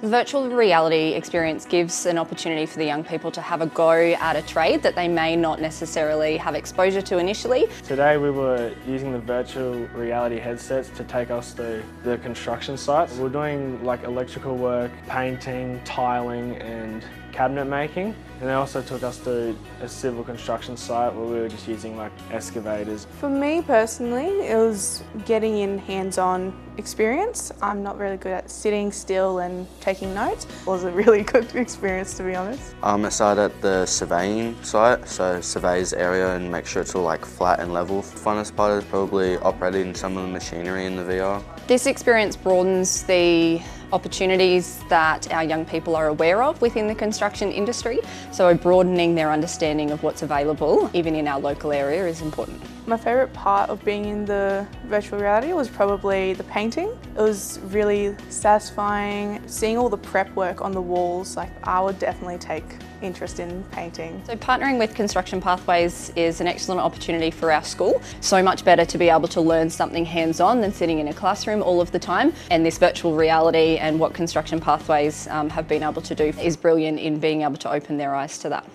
The virtual reality experience gives an opportunity for the young people to have a go at a trade that they may not necessarily have exposure to initially. Today we were using the virtual reality headsets to take us to the construction sites. We were doing like electrical work, painting, tiling and cabinet making, and they also took us to a civil construction site where we were just using like excavators. For me personally, it was getting in hands-on experience. I'm not really good at sitting still and taking notes. It was a really good experience, to be honest. I started at the surveying site, so surveys the area and make sure it's all like flat and level. The funnest part is probably operating some of the machinery in the VR. This experience broadens the opportunities that our young people are aware of within the construction industry, so broadening their understanding of what's available, even in our local area, is important. My favourite part of being in the virtual reality was probably the painting. It was really satisfying, seeing all the prep work on the walls. Like, I would definitely take interest in painting. So partnering with Construction Pathways is an excellent opportunity for our school. So much better to be able to learn something hands-on than sitting in a classroom all of the time. And this virtual reality and what Construction Pathways have been able to do is brilliant in being able to open their eyes to that.